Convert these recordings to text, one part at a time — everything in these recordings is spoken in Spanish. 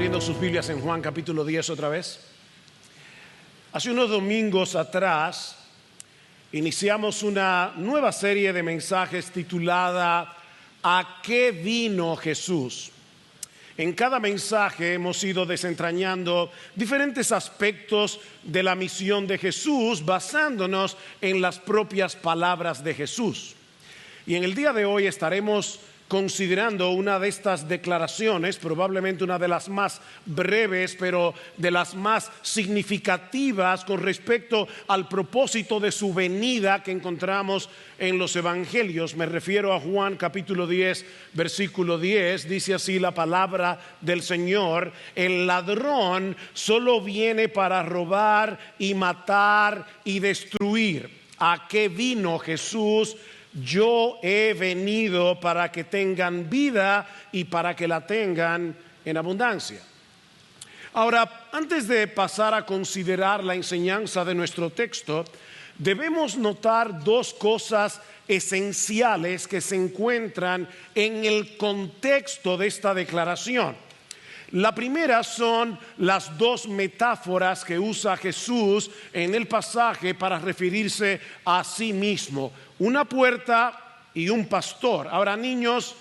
abriendo sus Biblias en Juan capítulo 10 otra vez. Hace unos domingos atrás iniciamos una nueva serie de mensajes titulada ¿A qué vino Jesús? En cada mensaje hemos ido desentrañando diferentes aspectos de la misión de Jesús basándonos en las propias palabras de Jesús. Y en el día de hoy estaremos considerando una de estas declaraciones, probablemente una de las más breves, pero de las más significativas con respecto al propósito de su venida que encontramos en los evangelios. Me refiero a Juan capítulo 10, versículo 10, dice así la palabra del Señor: el ladrón solo viene para robar y matar y destruir. ¿A qué vino Jesús? Yo he venido para que tengan vida y para que la tengan en abundancia. Ahora, antes de pasar a considerar la enseñanza de nuestro texto, debemos notar dos cosas esenciales que se encuentran en el contexto de esta declaración. La primera son las dos metáforas que usa Jesús en el pasaje para referirse a sí mismo: una puerta y un pastor. Ahora, niños,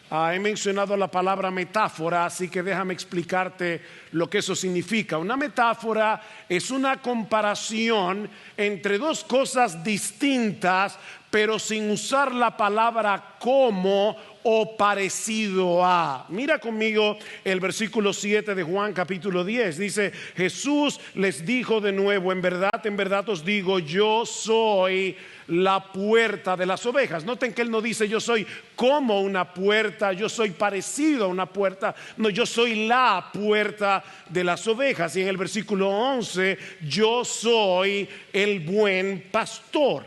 he mencionado la palabra metáfora, así que déjame explicarte lo que eso significa. Una metáfora es una comparación entre dos cosas distintas, pero sin usar la palabra como o parecido a. Mira conmigo el versículo 7 de Juan capítulo 10. Dice: Jesús les dijo de nuevo, en verdad os digo, yo soy la puerta de las ovejas. Noten que él no dice yo soy como una puerta, yo soy parecido a una puerta. No, yo soy la puerta de las ovejas. Y en el versículo 11, yo soy el buen pastor.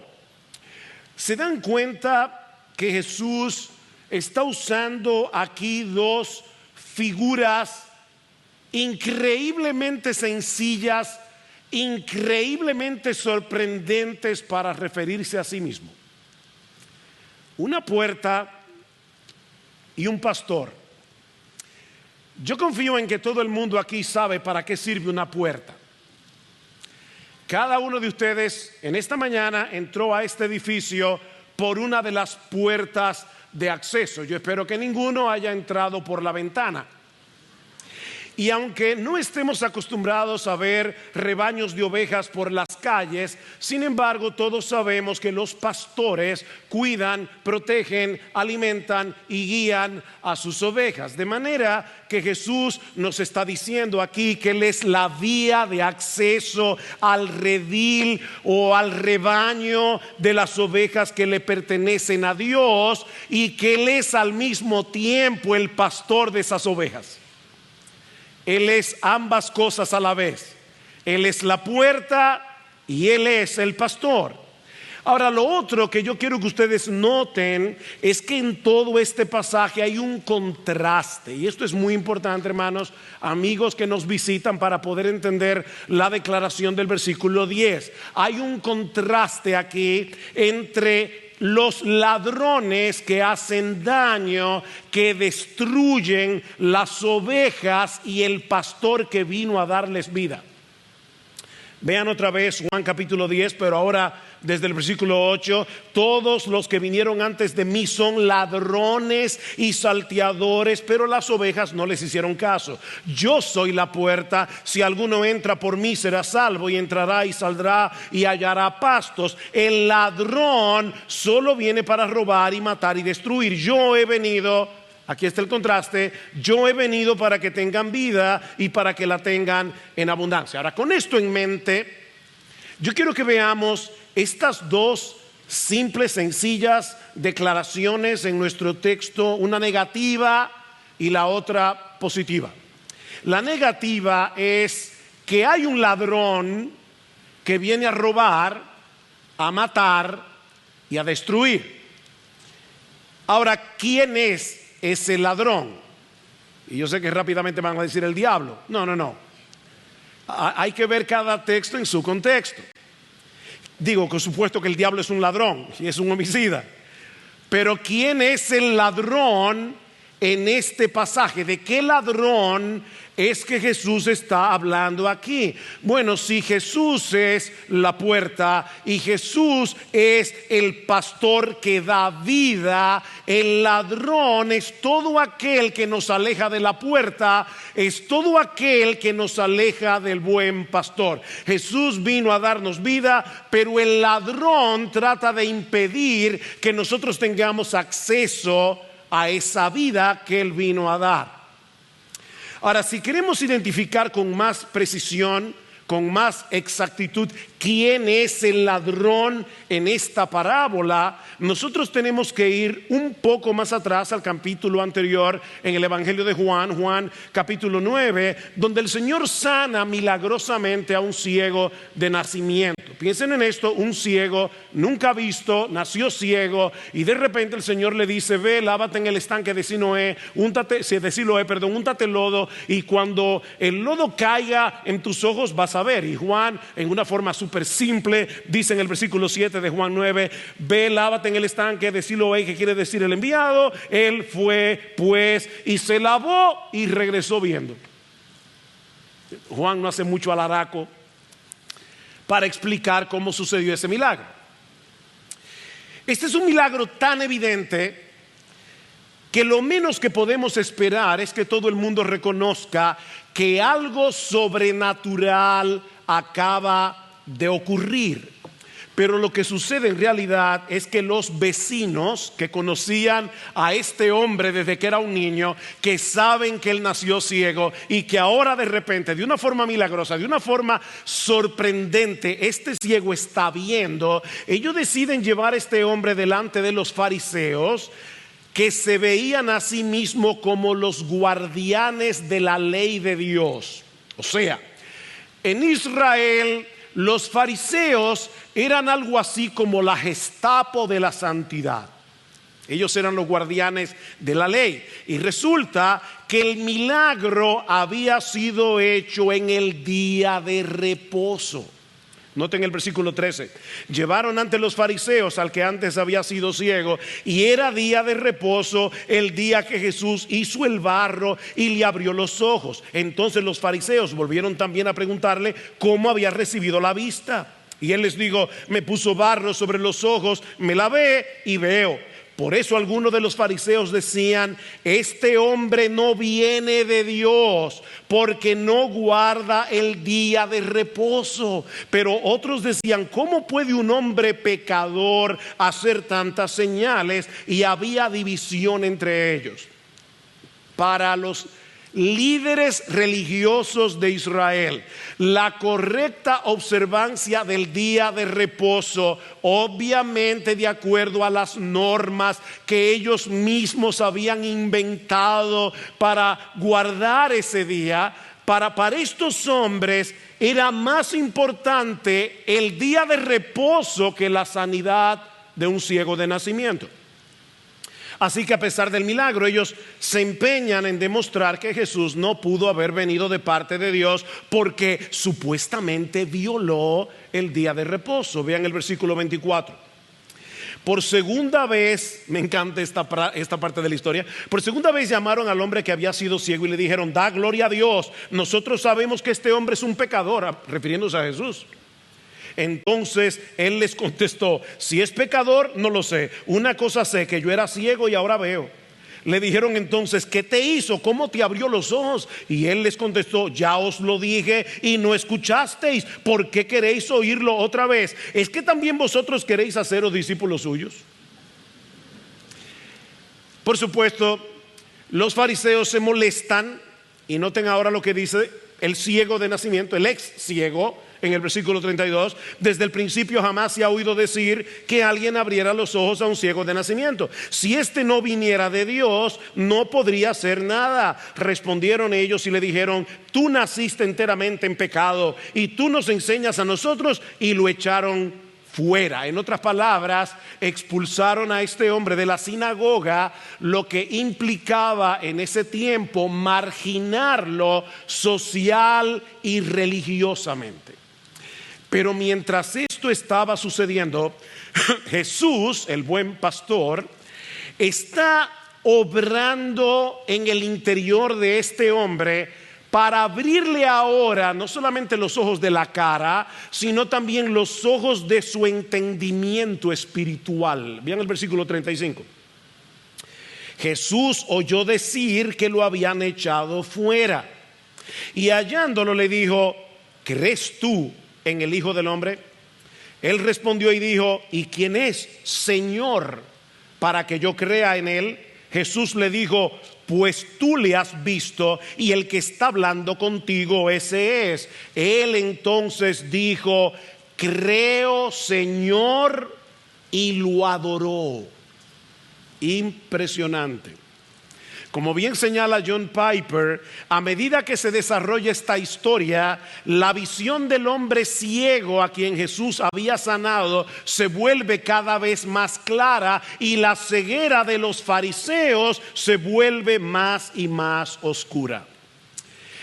¿Se dan cuenta que Jesús está usando aquí dos figuras increíblemente sencillas, increíblemente sorprendentes para referirse a sí mismo? Una puerta y un pastor. Yo confío en que todo el mundo aquí sabe para qué sirve una puerta. Cada uno de ustedes en esta mañana entró a este edificio por una de las puertas de acceso. Yo espero que ninguno haya entrado por la ventana. Y aunque no estemos acostumbrados a ver rebaños de ovejas por las calles, sin embargo todos sabemos que los pastores cuidan, protegen, alimentan y guían a sus ovejas. De manera que Jesús nos está diciendo aquí que Él es la vía de acceso al redil o al rebaño de las ovejas que le pertenecen a Dios, y que Él es al mismo tiempo el pastor de esas ovejas. Él es ambas cosas a la vez. Él es la puerta y Él es el pastor. Ahora, lo otro que yo quiero que ustedes noten es que en todo este pasaje hay un contraste. Y esto es muy importante, hermanos, amigos que nos visitan, para poder entender la declaración del versículo 10. Hay un contraste aquí entre los ladrones que hacen daño, que destruyen las ovejas, y el pastor que vino a darles vida. Vean otra vez Juan capítulo 10, pero ahora desde el versículo 8. Todos los que vinieron antes de mí son ladrones y salteadores, pero las ovejas no les hicieron caso. Yo soy la puerta. Si alguno entra por mí será salvo, y entrará y saldrá y hallará pastos. El ladrón solo viene para robar y matar y destruir. Yo he venido, aquí está el contraste, yo he venido para que tengan vida y para que la tengan en abundancia. Ahora, con esto en mente, yo quiero que veamos estas dos simples, sencillas declaraciones en nuestro texto, una negativa y la otra positiva. La negativa es que hay un ladrón que viene a robar, a matar y a destruir. Ahora, ¿quién es ese ladrón? Y yo sé que rápidamente van a decir el diablo. No. Hay que ver cada texto en su contexto. Digo, por supuesto que el diablo es un ladrón y es un homicida. Pero ¿quién es el ladrón en este pasaje? ¿De qué ladrón es que Jesús está hablando aquí? Bueno, si Jesús es la puerta y Jesús es el pastor que da vida, el ladrón es todo aquel que nos aleja de la puerta, es todo aquel que nos aleja del buen pastor. Jesús vino a darnos vida, pero el ladrón trata de impedir que nosotros tengamos acceso a esa vida que Él vino a dar. Ahora, si queremos identificar con más precisión, con más exactitud, quién es el ladrón en esta parábola, nosotros tenemos que ir un poco más atrás al capítulo anterior en el Evangelio de Juan, Juan capítulo 9, donde el Señor sana milagrosamente a un ciego de nacimiento. Piensen en esto: un ciego nunca visto, nació ciego, y de repente el Señor le dice: ve, lávate en el estanque de Siloé, úntate lodo, y cuando el lodo caiga en tus ojos vas a ver. Y Juan, en una forma súper simple, dice en el versículo 7 de Juan 9: ve, lávate en el estanque de Siloé, que quiere decir el enviado. Él fue pues y se lavó y regresó viendo. Juan no hace mucho alaraco para explicar cómo sucedió ese milagro. Este es un milagro tan evidente que lo menos que podemos esperar es que todo el mundo reconozca que algo sobrenatural acaba de ocurrir. Pero lo que sucede en realidad es que los vecinos que conocían a este hombre desde que era un niño, que saben que él nació ciego y que ahora de repente, de una forma milagrosa, de una forma sorprendente, este ciego está viendo, ellos deciden llevar a este hombre delante de los fariseos, que se veían a sí mismos como los guardianes de la ley de Dios. O sea, en Israel los fariseos eran algo así como la Gestapo de la santidad. Ellos eran los guardianes de la ley. Y resulta que el milagro había sido hecho en el día de reposo. Noten el versículo 13: llevaron ante los fariseos al que antes había sido ciego, y era día de reposo, el día que Jesús hizo el barro y le abrió los ojos. Entonces los fariseos volvieron también a preguntarle cómo había recibido la vista. Y él les dijo: me puso barro sobre los ojos, me lavé y veo. Por eso algunos de los fariseos decían: este hombre no viene de Dios, porque no guarda el día de reposo. Pero otros decían: ¿cómo puede un hombre pecador hacer tantas señales? Y había división entre ellos. Para los líderes religiosos de Israel, la correcta observancia del día de reposo, obviamente de acuerdo a las normas que ellos mismos habían inventado para guardar ese día, para estos hombres era más importante el día de reposo que la sanidad de un ciego de nacimiento. Así que a pesar del milagro, ellos se empeñan en demostrar que Jesús no pudo haber venido de parte de Dios porque supuestamente violó el día de reposo. Vean el versículo 24. Por segunda vez, me encanta esta parte de la historia, por segunda vez llamaron al hombre que había sido ciego y le dijeron: da gloria a Dios, nosotros sabemos que este hombre es un pecador, refiriéndose a Jesús. Entonces él les contestó: si es pecador, no lo sé. Una cosa sé, que yo era ciego y ahora veo. Le dijeron entonces: ¿qué te hizo? ¿Cómo te abrió los ojos? Y él les contestó: ya os lo dije y no escuchasteis. ¿Por qué queréis oírlo otra vez? ¿Es que también vosotros queréis haceros discípulos suyos? Por supuesto, los fariseos se molestan. Y noten ahora lo que dice el ciego de nacimiento, el ex ciego. En el versículo 32, desde el principio jamás se ha oído decir que alguien abriera los ojos a un ciego de nacimiento. Si este no viniera de Dios, no podría hacer nada. Respondieron ellos y le dijeron: tú naciste enteramente en pecado y tú nos enseñas a nosotros. Y lo echaron fuera. En otras palabras, expulsaron a este hombre de la sinagoga, lo que implicaba en ese tiempo marginarlo social y religiosamente. Pero mientras esto estaba sucediendo, Jesús, el buen pastor, está obrando en el interior de este hombre para abrirle ahora no solamente los ojos de la cara, sino también los ojos de su entendimiento espiritual. Vean el versículo 35. Jesús oyó decir que lo habían echado fuera, y hallándolo le dijo: ¿crees tú en el Hijo del Hombre? Él respondió y dijo: ¿y quién es, Señor, para que yo crea en él? Jesús le dijo: pues tú le has visto, y el que está hablando contigo, ese es. Él entonces dijo: creo, Señor, y lo adoró. Impresionante. Como bien señala John Piper, a medida que se desarrolla esta historia, la visión del hombre ciego a quien Jesús había sanado se vuelve cada vez más clara, y la ceguera de los fariseos se vuelve más y más oscura.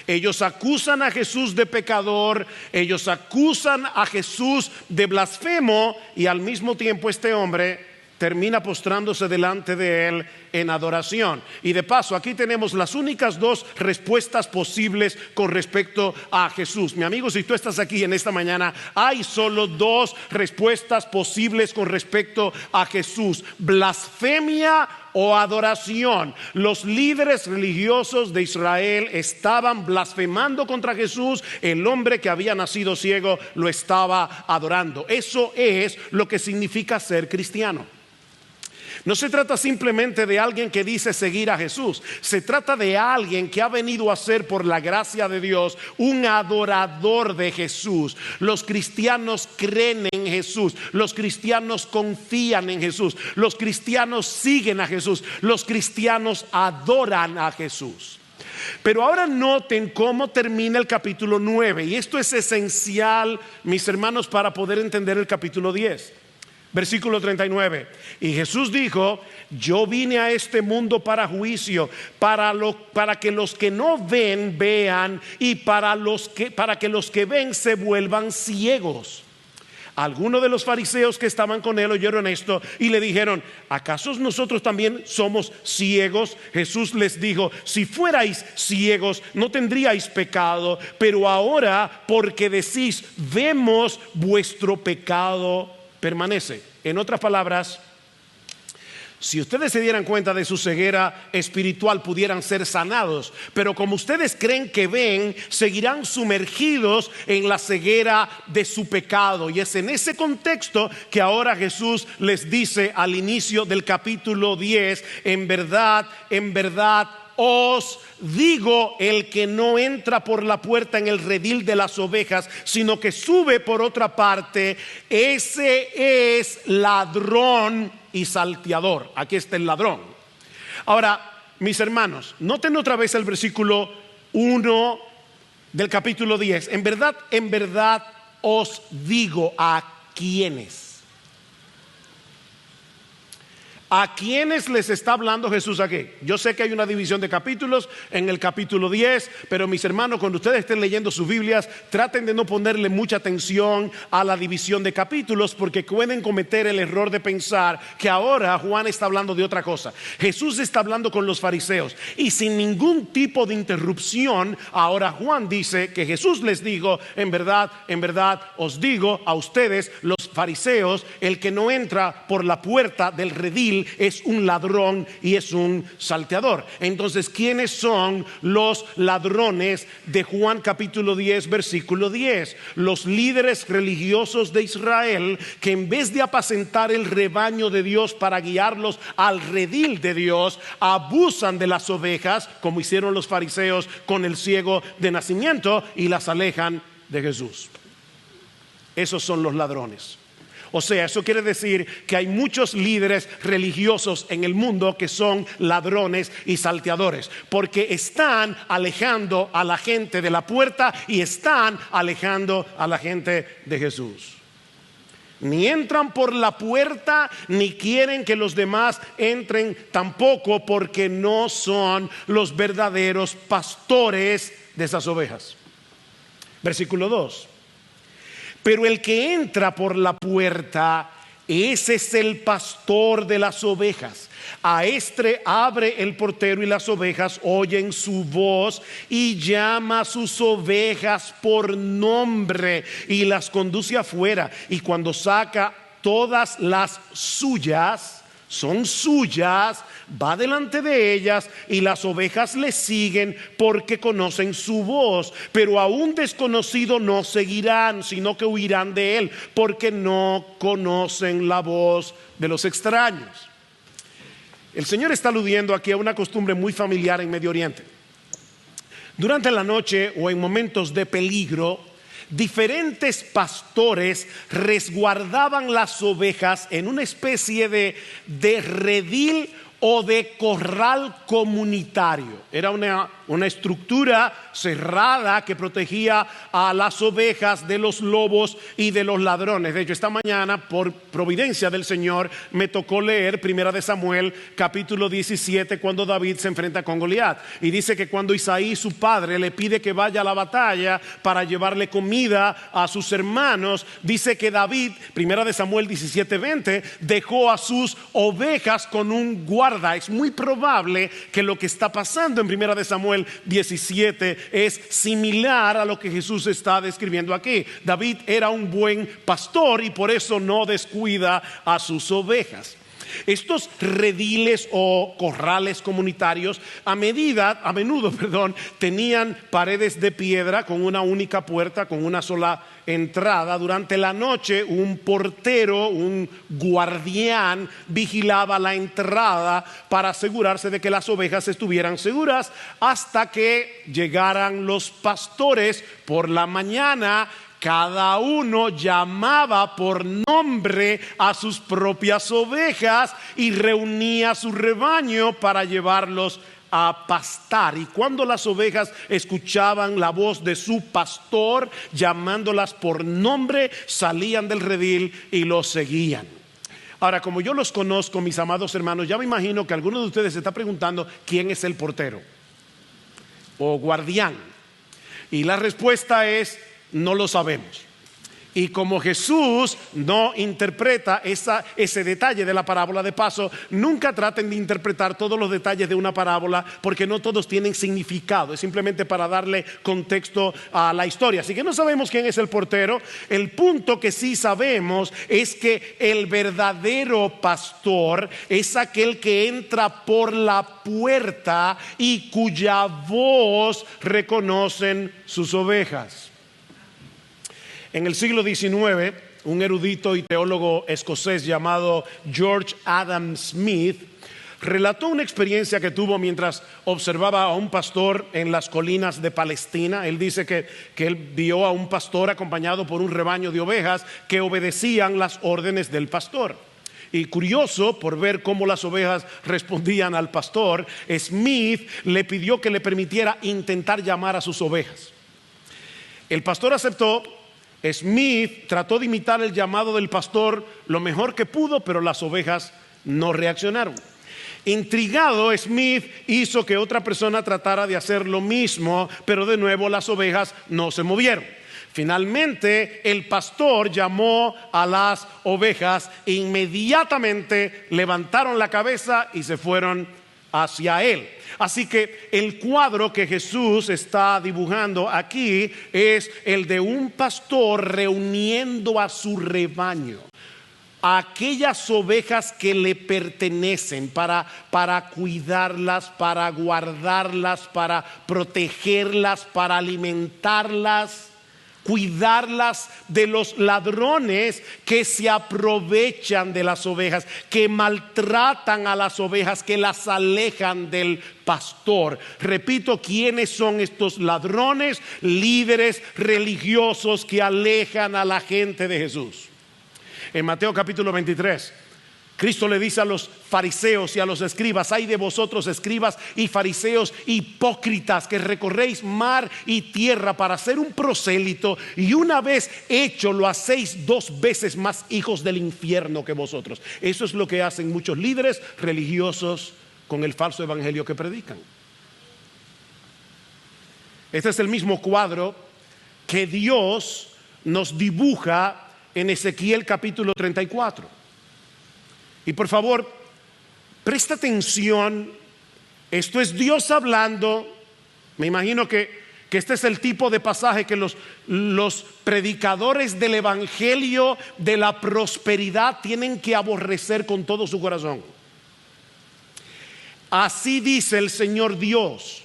Ellos acusan a Jesús de pecador, ellos acusan a Jesús de blasfemo, y al mismo tiempo este hombre termina postrándose delante de él en adoración. Y de paso, aquí tenemos las únicas dos respuestas posibles con respecto a Jesús. Mi amigo, si tú estás aquí en esta mañana, hay solo dos respuestas posibles con respecto a Jesús: blasfemia o adoración. Los líderes religiosos de Israel estaban blasfemando contra Jesús. El hombre que había nacido ciego lo estaba adorando. Eso es lo que significa ser cristiano. No se trata simplemente de alguien que dice seguir a Jesús. Se trata de alguien que ha venido a ser, por la gracia de Dios, un adorador de Jesús. Los cristianos creen en Jesús. Los cristianos confían en Jesús. Los cristianos siguen a Jesús. Los cristianos adoran a Jesús. Pero ahora noten cómo termina el capítulo 9. Y esto es esencial, mis hermanos, para poder entender el capítulo 10. Versículo 39. Y Jesús dijo: yo vine a este mundo para juicio, para que los que no ven vean, y para que los que ven se vuelvan ciegos. Algunos de los fariseos que estaban con él oyeron esto y le dijeron: ¿acaso nosotros también somos ciegos? Jesús les dijo: si fuerais ciegos no tendríais pecado, pero ahora, porque decís vemos, vuestro pecado permanece. En otras palabras, si ustedes se dieran cuenta de su ceguera espiritual, pudieran ser sanados, pero como ustedes creen que ven, seguirán sumergidos en la ceguera de su pecado. Y es en ese contexto que ahora Jesús les dice al inicio del capítulo 10: en verdad os digo, el que no entra por la puerta en el redil de las ovejas, sino que sube por otra parte, ese es ladrón y salteador. Aquí está el ladrón. Ahora, mis hermanos, noten otra vez el versículo 1 del capítulo 10. En verdad os digo. ¿A quiénes? ¿A quiénes les está hablando Jesús aquí? Yo sé que hay una división de capítulos en el capítulo 10, pero mis hermanos, cuando ustedes estén leyendo sus Biblias, traten de no ponerle mucha atención a la división de capítulos, porque pueden cometer el error de pensar que ahora Juan está hablando de otra cosa. Jesús está hablando con los fariseos, y sin ningún tipo de interrupción, ahora Juan dice que Jesús les dijo: en verdad os digo a ustedes, los fariseos, el que no entra por la puerta del redil es un ladrón y es un salteador. Entonces, ¿quiénes son los ladrones de Juan capítulo 10 versículo 10? Los líderes religiosos de Israel, que en vez de apacentar el rebaño de Dios para guiarlos al redil de Dios, abusan de las ovejas, como hicieron los fariseos con el ciego de nacimiento, y las alejan de Jesús. Esos son los ladrones. O sea, eso quiere decir que hay muchos líderes religiosos en el mundo que son ladrones y salteadores, porque están alejando a la gente de la puerta y están alejando a la gente de Jesús. Ni entran por la puerta, ni quieren que los demás entren tampoco, porque no son los verdaderos pastores de esas ovejas. Versículo 2. Pero el que entra por la puerta, Ese es el pastor de las ovejas. A este abre el portero y las ovejas oyen su voz y llama a sus ovejas por nombre y las conduce afuera. Y cuando saca todas las suyas, son suyas, va delante de ellas y las ovejas le siguen porque conocen su voz. Pero a un desconocido no seguirán, sino que huirán de él, porque no conocen la voz de los extraños. El Señor está aludiendo aquí a una costumbre muy familiar en Medio Oriente. Durante la noche o en momentos de peligro, diferentes pastores resguardaban las ovejas en una especie de redil o de corral comunitario. Era una estructura cerrada que protegía a las ovejas de los lobos y de los ladrones. De hecho, esta mañana, por providencia del Señor, me tocó leer 1 Samuel capítulo 17, cuando David se enfrenta con Goliat. Y dice que cuando Isaí, su padre, le pide que vaya a la batalla para llevarle comida a sus hermanos, dice que David, 1 Samuel 17:20, dejó a sus ovejas con un guarda. Es muy probable que lo que está pasando en 1 Samuel 17 es similar a lo que Jesús está describiendo aquí. David era un buen pastor y por eso no descuida a sus ovejas. Estos rediles o corrales comunitarios a menudo, tenían paredes de piedra con una única puerta, con una sola entrada. Durante la noche un portero, un guardián, vigilaba la entrada para asegurarse de que las ovejas estuvieran seguras hasta que llegaran los pastores por la mañana. Cada uno llamaba por nombre a sus propias ovejas y reunía su rebaño para llevarlos a pastar. Y cuando las ovejas escuchaban la voz de su pastor llamándolas por nombre, salían del redil y los seguían. Ahora, como yo los conozco, mis amados hermanos, ya me imagino que alguno de ustedes se está preguntando quién es el portero o guardián. Y la respuesta es: no lo sabemos. Y como Jesús no interpreta ese detalle de la parábola, de paso, nunca traten de interpretar todos los detalles de una parábola, porque no todos tienen significado. Es simplemente para darle contexto a la historia. Así que no sabemos quién es el portero. El punto que sí sabemos es que el verdadero pastor es aquel que entra por la puerta y cuya voz reconocen sus ovejas. En el siglo XIX, un erudito y teólogo escocés llamado George Adam Smith relató una experiencia que tuvo mientras observaba a un pastor en las colinas de Palestina. Él dice que él vio a un pastor acompañado por un rebaño de ovejas que obedecían las órdenes del pastor. Y curioso por ver cómo las ovejas respondían al pastor, Smith le pidió que le permitiera intentar llamar a sus ovejas. El pastor aceptó. Smith trató de imitar el llamado del pastor lo mejor que pudo, pero las ovejas no reaccionaron. Intrigado, Smith hizo que otra persona tratara de hacer lo mismo, pero de nuevo las ovejas no se movieron. Finalmente el pastor llamó a las ovejas e inmediatamente levantaron la cabeza y se fueron hacia él. Así que el cuadro que Jesús está dibujando aquí es el de un pastor reuniendo a su rebaño, a aquellas ovejas que le pertenecen, para cuidarlas, para guardarlas, para protegerlas, para alimentarlas, cuidarlas de los ladrones que se aprovechan de las ovejas, que maltratan a las ovejas, que las alejan del pastor. Repito, ¿quiénes son estos ladrones? Líderes religiosos que alejan a la gente de Jesús. En Mateo capítulo 23, Cristo le dice a los fariseos y a los escribas: ay de vosotros, escribas y fariseos hipócritas, que recorréis mar y tierra para ser un prosélito, y una vez hecho lo hacéis 2 veces más hijos del infierno que vosotros. Eso es lo que hacen muchos líderes religiosos con el falso evangelio que predican. Este es el mismo cuadro que Dios nos dibuja en Ezequiel capítulo 34. Y por favor, presta atención. Esto es Dios hablando. Me imagino que este es el tipo de pasaje que los predicadores del evangelio de la prosperidad tienen que aborrecer con todo su corazón. Así dice el Señor Dios: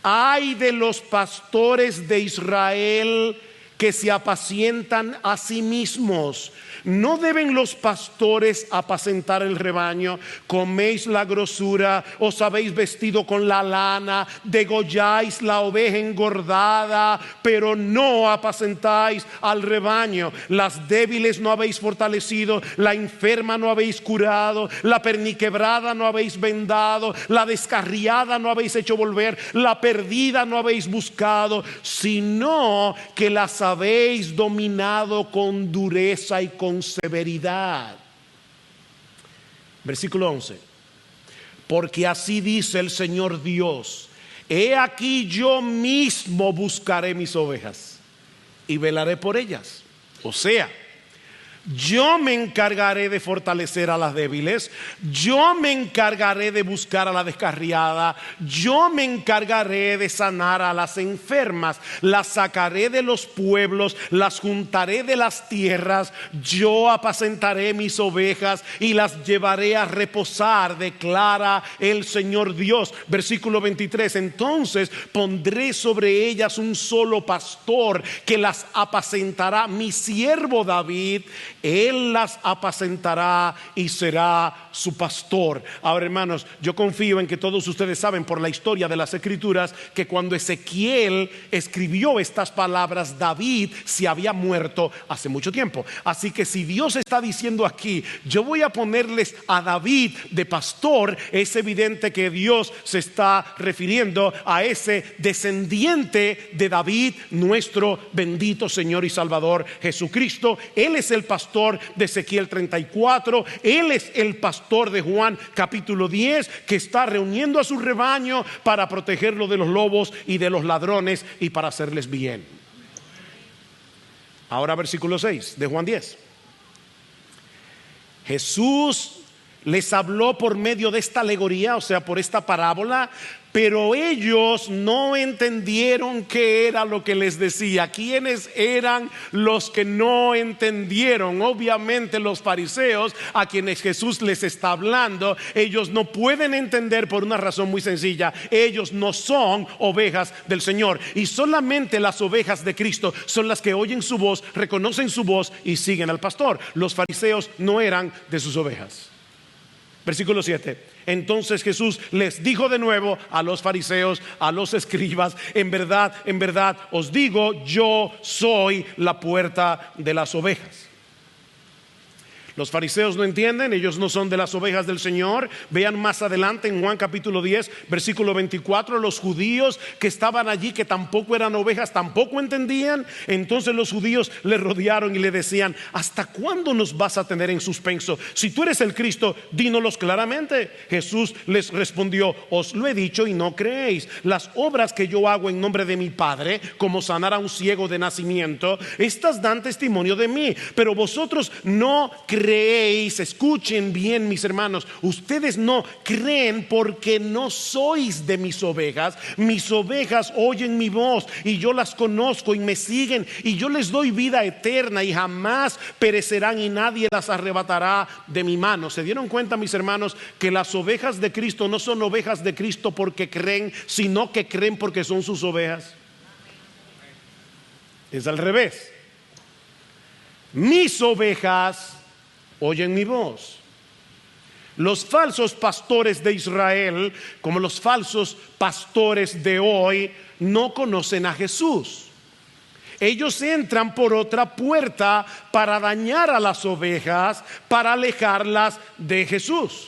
ay de los pastores de Israel que se apacientan a sí mismos. ¿No deben los pastores apacentar el rebaño? Coméis la grosura, os habéis vestido con la lana, degolláis la oveja engordada, pero no apacentáis al rebaño. Las débiles no habéis fortalecido, la enferma no habéis curado, la perniquebrada no habéis vendado, la descarriada no habéis hecho volver, la perdida no habéis buscado, sino que las habéis dominado con dureza y con severidad. Versículo 11: porque así dice el Señor Dios: he aquí yo mismo buscaré mis ovejas y velaré por ellas. O sea, yo me encargaré de fortalecer a las débiles, yo me encargaré de buscar a la descarriada, yo me encargaré de sanar a las enfermas, las sacaré de los pueblos, las juntaré de las tierras, yo apacentaré mis ovejas y las llevaré a reposar, declara el Señor Dios. Versículo 23: entonces pondré sobre ellas un solo pastor que las apacentará, mi siervo David. Él las apacentará y será su pastor. Ahora, hermanos, yo confío en que todos ustedes saben por la historia de las Escrituras que cuando Ezequiel escribió estas palabras, David se había muerto hace mucho tiempo. Así que si Dios está diciendo aquí: yo voy a ponerles a David de pastor, es evidente que Dios se está refiriendo a ese descendiente de David, nuestro bendito Señor y Salvador Jesucristo. Él es el pastor de Ezequiel 34, Él es el pastor de Juan capítulo 10, que está reuniendo a su rebaño para protegerlo de los lobos y de los ladrones y para hacerles bien. Ahora versículo 6 de Juan 10. Jesús les habló por medio de esta alegoría, o sea, por esta parábola, pero ellos no entendieron qué era lo que les decía. ¿Quiénes eran los que no entendieron? Obviamente los fariseos, a quienes Jesús les está hablando. Ellos no pueden entender por una razón muy sencilla: ellos no son ovejas del Señor, y solamente las ovejas de Cristo son las que oyen su voz, reconocen su voz y siguen al pastor. Los fariseos no eran de sus ovejas. Versículo 7: entonces Jesús les dijo de nuevo a los fariseos, a los escribas: en verdad os digo, yo soy la puerta de las ovejas. Los fariseos no entienden, ellos no son de las ovejas del Señor. Vean más adelante en Juan capítulo 10 versículo 24, los judíos que estaban allí, que tampoco eran ovejas, tampoco entendían. Entonces los judíos le rodearon y le decían: ¿hasta cuándo nos vas a tener en suspenso? Si tú eres el Cristo, dínoslos claramente. Jesús les respondió: os lo he dicho y no creéis. Las obras que yo hago en nombre de mi Padre, como sanar a un ciego de nacimiento, estas dan testimonio de mí, pero vosotros no creéis. Escuchen bien, mis hermanos, ustedes no creen porque no sois de mis ovejas. Mis ovejas oyen mi voz y yo las conozco y me siguen, y yo les doy vida eterna y jamás perecerán y nadie las arrebatará de mi mano. ¿Se dieron cuenta, mis hermanos, que las ovejas de Cristo no son ovejas de Cristo porque creen, sino que creen porque son sus ovejas? Es al revés. Mis ovejas oyen mi voz. Los falsos pastores de Israel, como los falsos pastores de hoy, no conocen a Jesús. Ellos entran por otra puerta para dañar a las ovejas, para alejarlas de Jesús.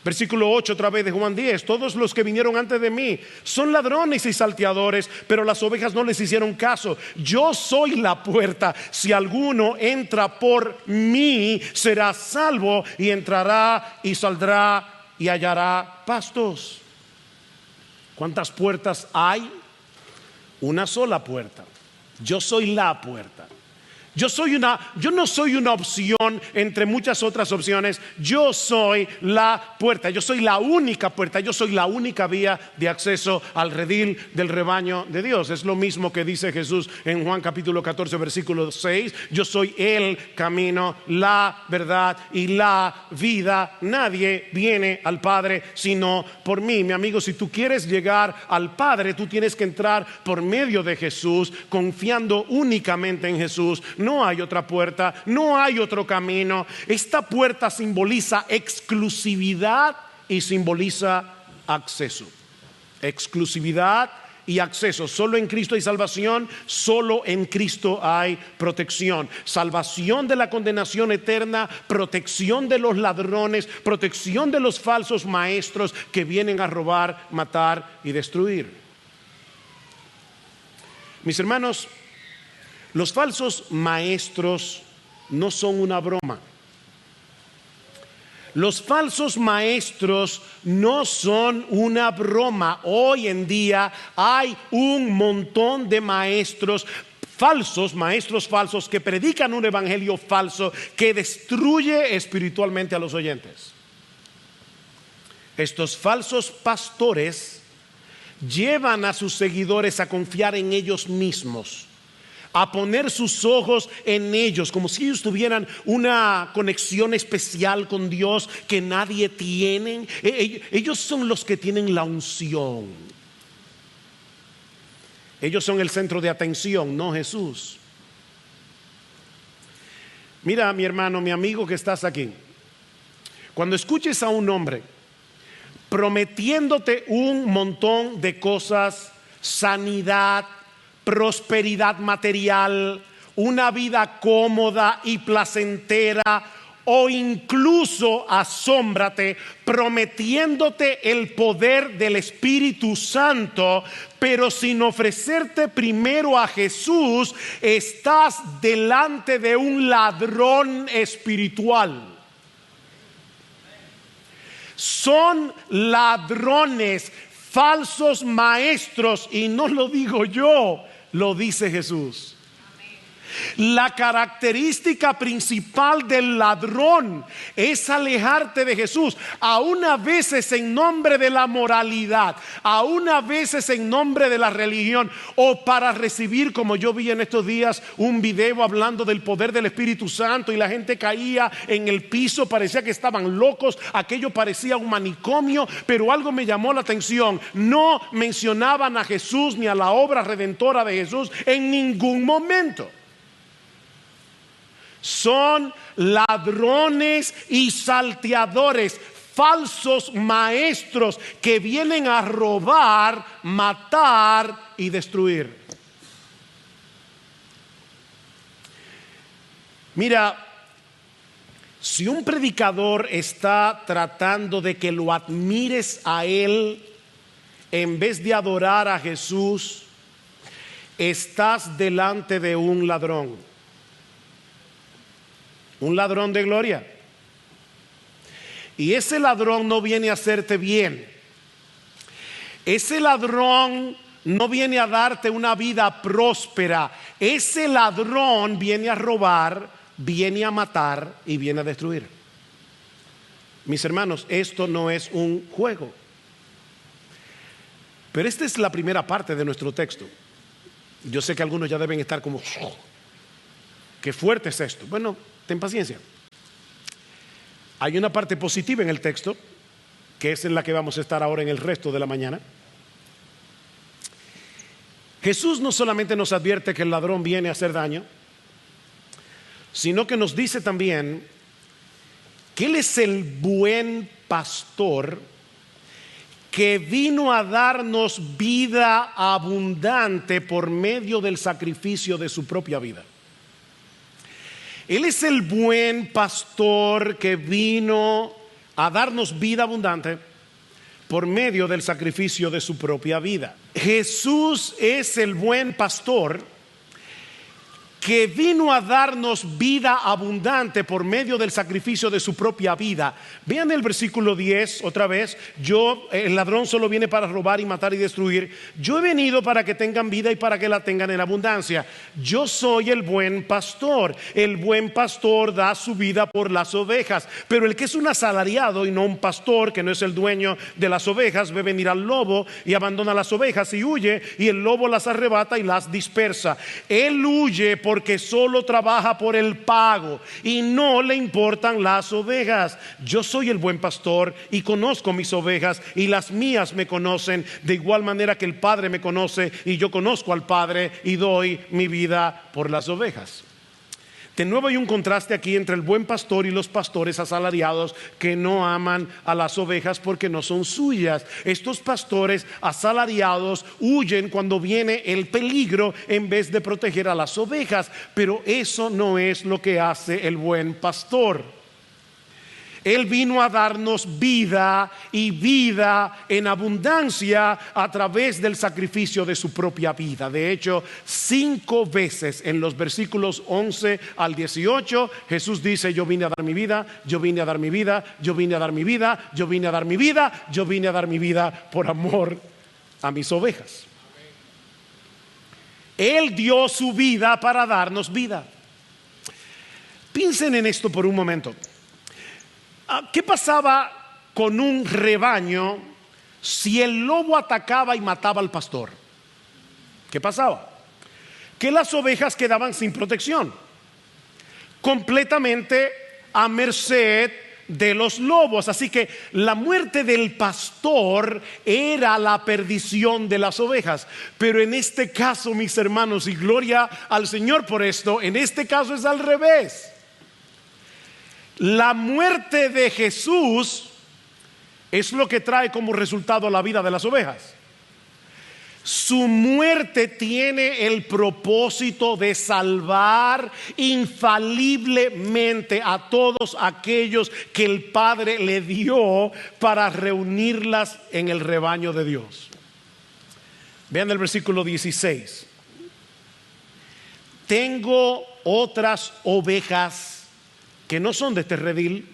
Versículo 8 otra vez de Juan 10: todos los que vinieron antes de mí son ladrones y salteadores, pero las ovejas no les hicieron caso. Yo soy la puerta. Si alguno entra por mí, será salvo, y entrará y saldrá y hallará pastos. ¿Cuántas puertas hay? Una sola puerta. Yo soy la puerta. Yo no soy una opción entre muchas otras opciones. Yo soy la puerta. Yo soy la única puerta. Yo soy la única vía de acceso al redil del rebaño de Dios. Es lo mismo que dice Jesús en Juan capítulo 14 versículo 6. Yo soy el camino, la verdad y la vida. Nadie viene al Padre sino por mí. Mi amigo, si tú quieres llegar al Padre, tú tienes que entrar por medio de Jesús, confiando únicamente en Jesús. No hay otra puerta, no hay otro camino. Esta puerta simboliza exclusividad y simboliza acceso. Exclusividad y acceso. Solo en Cristo hay salvación, solo en Cristo hay protección. Salvación de la condenación eterna, protección de los ladrones, protección de los falsos maestros que vienen a robar, matar y destruir. Mis hermanos, los falsos maestros no son una broma. Los falsos maestros no son una broma. Hoy en día hay un montón de maestros falsos que predican un evangelio falso que destruye espiritualmente a los oyentes. Estos falsos pastores llevan a sus seguidores a confiar en ellos mismos, a poner sus ojos en ellos, como si ellos tuvieran una conexión especial con Dios que nadie tiene. Ellos son los que tienen la unción. Ellos son el centro de atención, no Jesús. Mira, mi hermano, mi amigo que estás aquí, cuando escuches a un hombre prometiéndote un montón de cosas, sanidad, prosperidad material, una vida cómoda y placentera, o incluso asómbrate prometiéndote el poder del Espíritu Santo, pero sin ofrecerte primero a Jesús, estás delante de un ladrón espiritual. Son ladrones, falsos maestros, y no lo digo yo, lo dice Jesús. La característica principal del ladrón es alejarte de Jesús, aún a veces en nombre de la moralidad, aún a veces en nombre de la religión, o para recibir, como yo vi en estos días un video hablando del poder del Espíritu Santo y la gente caía en el piso, parecía que estaban locos, aquello parecía un manicomio, pero algo me llamó la atención: no mencionaban a Jesús ni a la obra redentora de Jesús en ningún momento. Son ladrones y salteadores, falsos maestros que vienen a robar, matar y destruir. Mira, si un predicador está tratando de que lo admires a él en vez de adorar a Jesús, estás delante de un ladrón. Un ladrón de gloria. Y ese ladrón no viene a hacerte bien. Ese ladrón no viene a darte una vida próspera. Ese ladrón viene a robar, viene a matar y viene a destruir. Mis hermanos, esto no es un juego. Pero esta es la primera parte de nuestro texto. Yo sé que algunos ya deben estar como: qué fuerte es esto. Bueno, ten paciencia. Hay una parte positiva en el texto, que es en la que vamos a estar ahora en el resto de la mañana. Jesús no solamente nos advierte que el ladrón viene a hacer daño, sino que nos dice también que Él es el buen pastor que vino a darnos vida abundante por medio del sacrificio de su propia vida. Él es el buen pastor que vino a darnos vida abundante por medio del sacrificio de su propia vida. Jesús es el buen pastor que vino a darnos vida abundante por medio del sacrificio de su propia vida. Vean el versículo 10 otra vez. El ladrón solo viene para robar y matar y destruir. Yo he venido para que tengan vida y para que la tengan en abundancia. Yo soy el buen pastor. El buen pastor da su vida por las ovejas. Pero el que es un asalariado y no un pastor, que no es el dueño de las ovejas, ve venir al lobo y abandona las ovejas y huye, y el lobo las arrebata y las dispersa. Él huye porque solo trabaja por el pago y no le importan las ovejas. Yo soy el buen pastor y conozco mis ovejas, y las mías me conocen, de igual manera que el Padre me conoce y yo conozco al Padre y doy mi vida por las ovejas. De nuevo hay un contraste aquí entre el buen pastor y los pastores asalariados que no aman a las ovejas porque no son suyas. Estos pastores asalariados huyen cuando viene el peligro en vez de proteger a las ovejas, pero eso no es lo que hace el buen pastor. Él vino a darnos vida y vida en abundancia a través del sacrificio de su propia vida. De hecho, 5 veces en los versículos 11 al 18, Jesús dice: yo vine a dar mi vida, yo vine a dar mi vida, yo vine a dar mi vida, yo vine a dar mi vida, yo vine a dar mi vida por amor a mis ovejas. Él dio su vida para darnos vida. Piensen en esto por un momento. ¿Qué pasaba con un rebaño si el lobo atacaba y mataba al pastor? ¿Qué pasaba? Que las ovejas quedaban sin protección, completamente a merced de los lobos. Así que la muerte del pastor era la perdición de las ovejas. Pero en este caso, mis hermanos, y gloria al Señor por esto, en este caso es al revés. La muerte de Jesús es lo que trae como resultado la vida de las ovejas. Su muerte tiene el propósito de salvar infaliblemente a todos aquellos que el Padre le dio para reunirlas en el rebaño de Dios. Vean el versículo 16. Tengo otras ovejas que no son de este redil.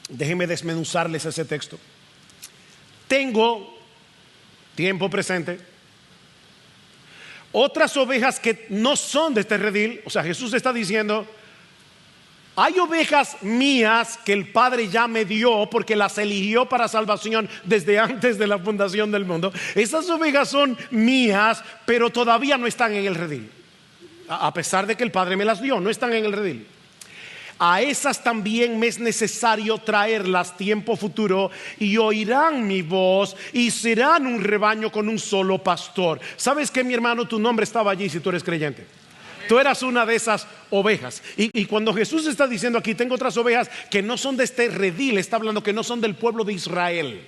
Déjenme desmenuzarles ese texto. Tengo, tiempo presente, otras ovejas que no son de este redil. O sea, Jesús está diciendo: hay ovejas mías que el Padre ya me dio porque las eligió para salvación desde antes de la fundación del mundo. Esas ovejas son mías, pero todavía no están en el redil. A pesar de que el Padre me las dio, no están en el redil. A esas también me es necesario traerlas tiempo futuro, y oirán mi voz y serán un rebaño con un solo pastor. ¿Sabes qué, mi hermano? Tu nombre estaba allí si tú eres creyente. Tú eras una de esas ovejas. Y cuando Jesús está diciendo aquí: tengo otras ovejas que no son de este redil, está hablando que no son del pueblo de Israel.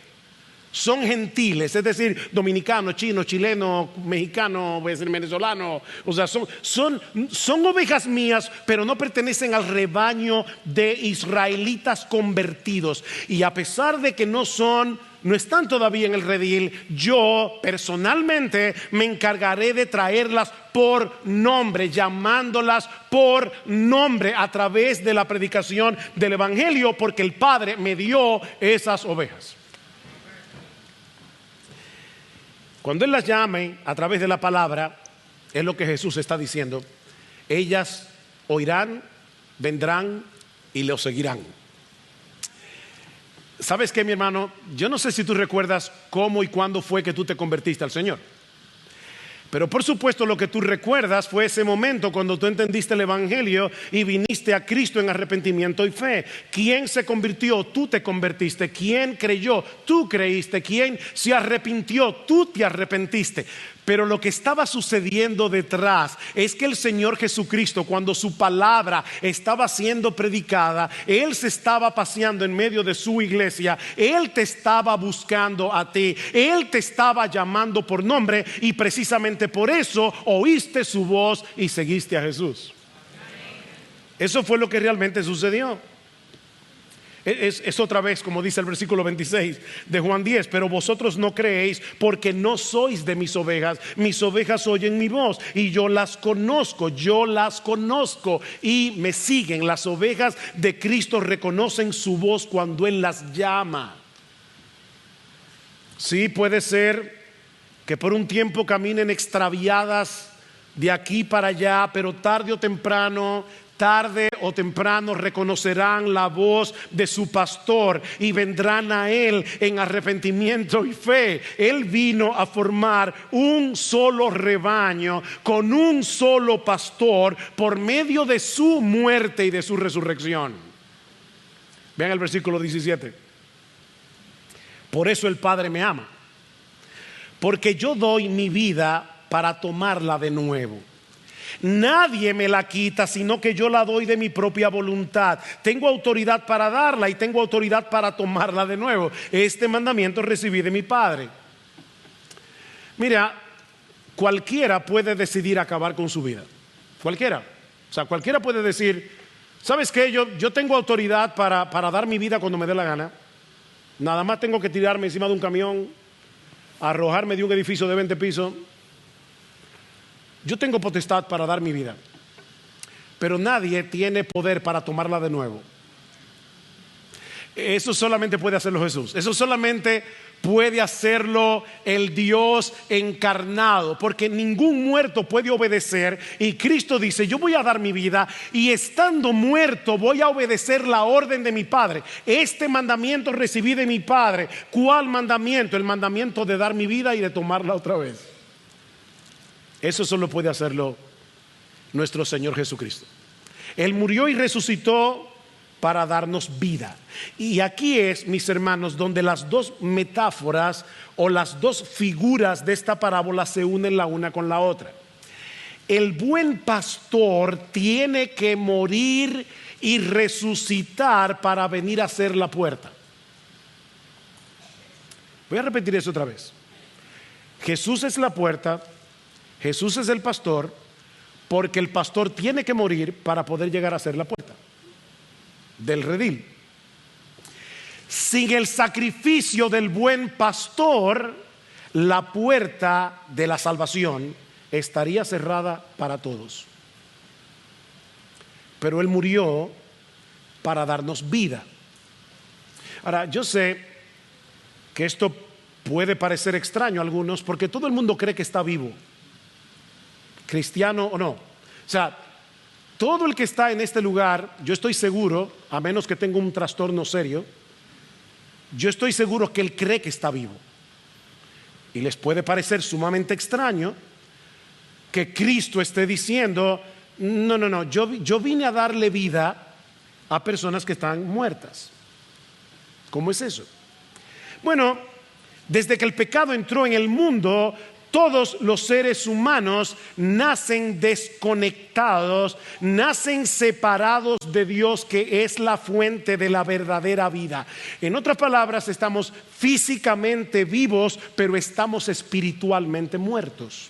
Son gentiles, es decir, dominicano, chino, chileno, mexicano, voy a decir venezolano. O sea, son ovejas mías, pero no pertenecen al rebaño de israelitas convertidos. Y a pesar de que no están todavía en el redil, yo personalmente me encargaré de traerlas por nombre, llamándolas por nombre a través de la predicación del evangelio, porque el Padre me dio esas ovejas. Cuando Él las llame a través de la palabra, es lo que Jesús está diciendo: ellas oirán, vendrán y lo seguirán. ¿Sabes qué, mi hermano? Yo no sé si tú recuerdas cómo y cuándo fue que tú te convertiste al Señor. Pero por supuesto lo que tú recuerdas fue ese momento cuando tú entendiste el evangelio y viniste a Cristo en arrepentimiento y fe. ¿Quién se convirtió? Tú te convertiste. ¿Quién creyó? Tú creíste. ¿Quién se arrepintió? Tú te arrepentiste. Pero lo que estaba sucediendo detrás es que el Señor Jesucristo, cuando su palabra estaba siendo predicada, Él se estaba paseando en medio de su iglesia. Él te estaba buscando a ti. Él te estaba llamando por nombre, y precisamente por eso oíste su voz y seguiste a Jesús. Eso fue lo que realmente sucedió. Es otra vez como dice el versículo 26 de Juan 10: pero vosotros no creéis porque no sois de mis ovejas oyen mi voz y yo las conozco y me siguen. Las ovejas de Cristo reconocen su voz cuando Él las llama. Sí, puede ser que por un tiempo caminen extraviadas de aquí para allá, pero tarde o temprano reconocerán la voz de su pastor y vendrán a Él en arrepentimiento y fe. Él vino a formar un solo rebaño con un solo pastor por medio de su muerte y de su resurrección. Vean el versículo 17. Por eso el Padre me ama, porque yo doy mi vida para tomarla de nuevo. Nadie me la quita, sino que yo la doy de mi propia voluntad. Tengo autoridad para darla y tengo autoridad para tomarla de nuevo. Este mandamiento recibí de mi Padre. Mira, cualquiera puede decidir acabar con su vida. Cualquiera. O sea, cualquiera puede decir: ¿sabes qué? Yo tengo autoridad para dar mi vida cuando me dé la gana. Nada más tengo que tirarme encima de un camión, arrojarme de un edificio de 20 pisos. Yo tengo potestad para dar mi vida, pero nadie tiene poder para tomarla de nuevo. Eso solamente puede hacerlo Jesús. Eso solamente puede hacerlo el Dios encarnado, porque ningún muerto puede obedecer. Y Cristo dice: yo voy a dar mi vida y estando muerto voy a obedecer la orden de mi Padre. Este mandamiento recibí de mi Padre. ¿Cuál mandamiento? El mandamiento de dar mi vida y de tomarla otra vez. Eso solo puede hacerlo nuestro Señor Jesucristo. Él murió y resucitó para darnos vida. Y aquí es, mis hermanos, donde las dos metáforas o las dos figuras de esta parábola se unen la una con la otra. El buen pastor tiene que morir y resucitar para venir a ser la puerta. Voy a repetir eso otra vez. Jesús es la puerta, Jesús es el pastor, porque el pastor tiene que morir para poder llegar a ser la puerta del redil. Sin el sacrificio del buen pastor, la puerta de la salvación estaría cerrada para todos. Pero Él murió para darnos vida. Ahora, yo sé que esto puede parecer extraño a algunos, porque todo el mundo cree que está vivo, cristiano o no. O sea, todo el que está en este lugar, yo estoy seguro, a menos que tenga un trastorno serio, yo estoy seguro que él cree que está vivo. Y les puede parecer sumamente extraño que Cristo esté diciendo: no, yo vine a darle vida a personas que están muertas. ¿Cómo es eso? Bueno, desde que el pecado entró en el mundo, todos los seres humanos nacen desconectados, nacen separados de Dios, que es la fuente de la verdadera vida. En otras palabras, estamos físicamente vivos, pero estamos espiritualmente muertos.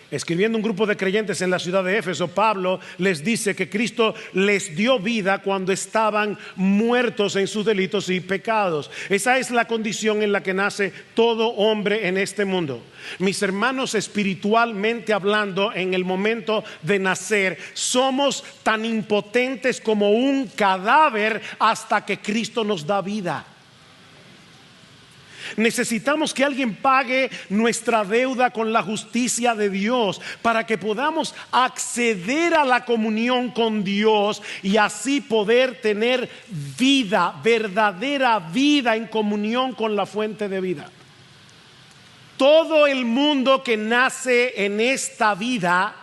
Escribiendo un grupo de creyentes en la ciudad de Éfeso, Pablo les dice que Cristo les dio vida cuando estaban muertos en sus delitos y pecados. Esa es la condición en la que nace todo hombre en este mundo. Mis hermanos, espiritualmente hablando, en el momento de nacer, somos tan impotentes como un cadáver hasta que Cristo nos da vida. Necesitamos que alguien pague nuestra deuda con la justicia de Dios para que podamos acceder a la comunión con Dios y así poder tener vida, verdadera vida en comunión con la fuente de vida. Todo el mundo que nace en esta vida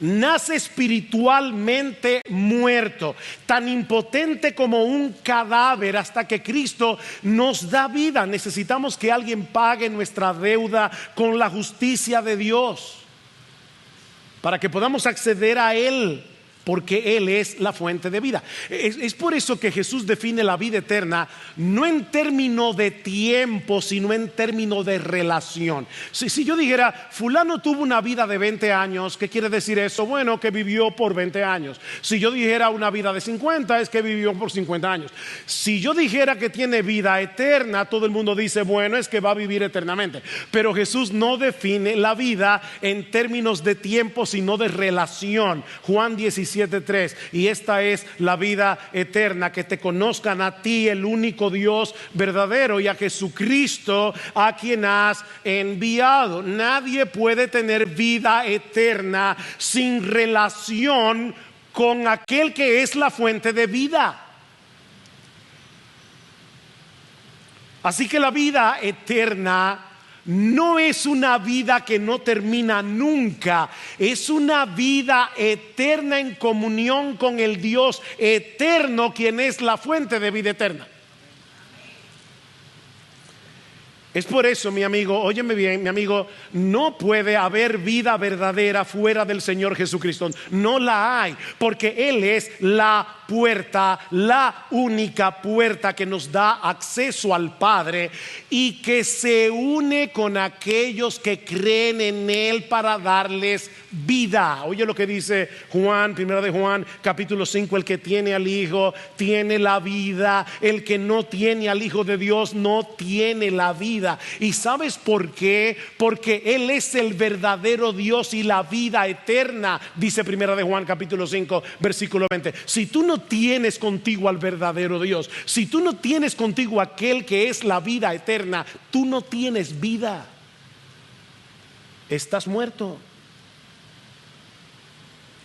nace espiritualmente muerto, tan impotente como un cadáver hasta que Cristo nos da vida. Necesitamos que alguien pague nuestra deuda con la justicia de Dios para que podamos acceder a Él porque Él es la fuente de vida. Es por eso que Jesús define la vida eterna no en términos de tiempo, sino en términos de relación. Si yo dijera, fulano tuvo una vida de 20 años, ¿qué quiere decir eso? Bueno, que vivió por 20 años. Si yo dijera una vida de 50, es que vivió por 50 años. Si yo dijera que tiene vida eterna, todo el mundo dice, bueno, es que va a vivir eternamente. Pero Jesús no define la vida en términos de tiempo, sino de relación. Juan 17:3, y esta es la vida eterna, que te conozcan a ti, el único Dios verdadero, y a Jesucristo, a quien has enviado. Nadie puede tener vida eterna sin relación con aquel que es la fuente de vida. Así que la vida eterna no es una vida que no termina nunca, es una vida eterna en comunión con el Dios eterno, quien es la fuente de vida eterna. Es por eso, mi amigo, óyeme bien, mi amigo, no puede haber vida verdadera fuera del Señor Jesucristo. No la hay, porque Él es la puerta, la única puerta que nos da acceso al Padre y que se une con aquellos que creen en Él para darles vida. Oye lo que dice Juan, primera de Juan, capítulo 5, el que tiene al Hijo tiene la vida, el que no tiene al Hijo de Dios no tiene la vida. ¿Y sabes por qué? Porque Él es el verdadero Dios y la vida eterna, dice primera de Juan capítulo 5 versículo 20. Si tú no tienes contigo al verdadero Dios, si tú no tienes contigo aquel que es la vida eterna, tú no tienes vida. Estás muerto.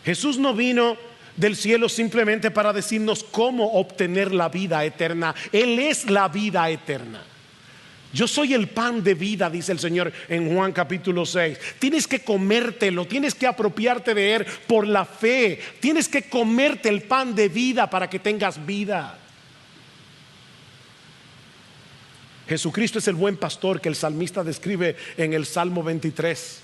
Jesús no vino del cielo simplemente para decirnos cómo obtener la vida eterna. Él es la vida eterna. Yo soy el pan de vida, dice el Señor en Juan capítulo 6. Tienes que comértelo, tienes que apropiarte de Él por la fe. Tienes que comerte el pan de vida para que tengas vida. Jesucristo es el buen pastor que el salmista describe en el Salmo 23,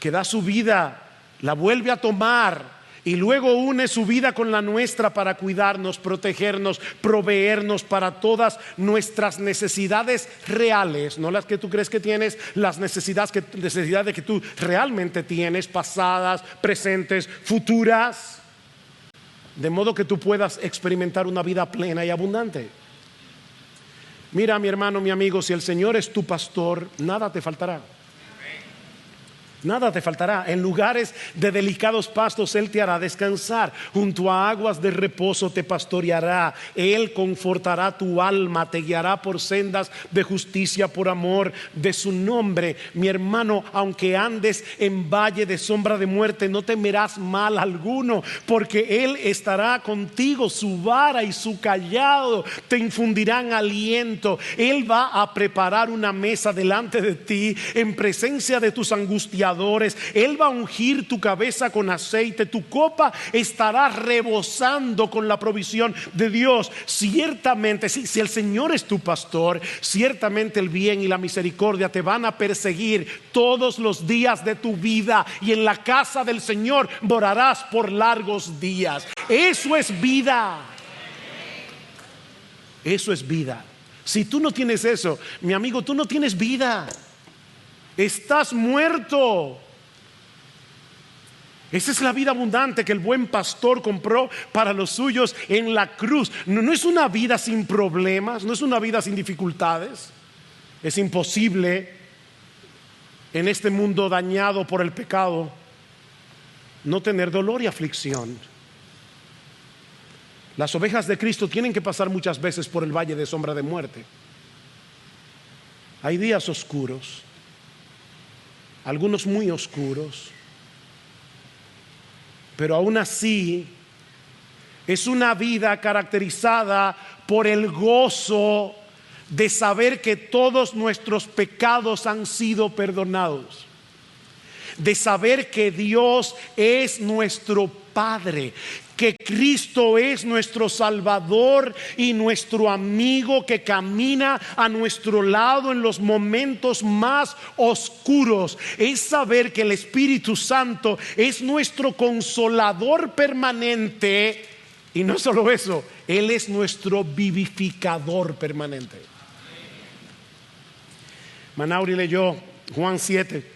que da su vida, la vuelve a tomar y luego une su vida con la nuestra para cuidarnos, protegernos, proveernos para todas nuestras necesidades reales, no las que tú crees que tienes, las necesidades que tú realmente tienes, pasadas, presentes, futuras, de modo que tú puedas experimentar una vida plena y abundante. Mira, mi hermano, mi amigo, si el Señor es tu pastor, nada te faltará. Nada te faltará. En lugares de delicados pastos Él te hará descansar. Junto a aguas de reposo te pastoreará. Él confortará tu alma, te guiará por sendas de justicia por amor de su nombre. Mi hermano, aunque andes en valle de sombra de muerte, no temerás mal alguno, porque Él estará contigo. Su vara y su cayado te infundirán aliento. Él va a preparar una mesa delante de ti en presencia de tus angustiadores. Él va a ungir tu cabeza con aceite, tu copa estará rebosando con la provisión de Dios. Ciertamente, si el Señor es tu pastor, ciertamente el bien y la misericordia te van a perseguir todos los días de tu vida, y en la casa del Señor morarás por largos días. Eso es vida. Eso es vida. Si tú no tienes eso, mi amigo, tú no tienes vida. Estás muerto. Esa es la vida abundante que el buen pastor compró para los suyos en la cruz. No es una vida sin problemas, no es una vida sin dificultades. Es imposible en este mundo dañado por el pecado no tener dolor y aflicción. Las ovejas de Cristo tienen que pasar muchas veces por el valle de sombra de muerte. Hay días oscuros, algunos muy oscuros, pero aún así es una vida caracterizada por el gozo de saber que todos nuestros pecados han sido perdonados, de saber que Dios es nuestro Padre, que Cristo es nuestro Salvador y nuestro amigo que camina a nuestro lado en los momentos más oscuros. Es saber que el Espíritu Santo es nuestro consolador permanente. Y no solo eso, Él es nuestro vivificador permanente. Manauri leyó Juan 7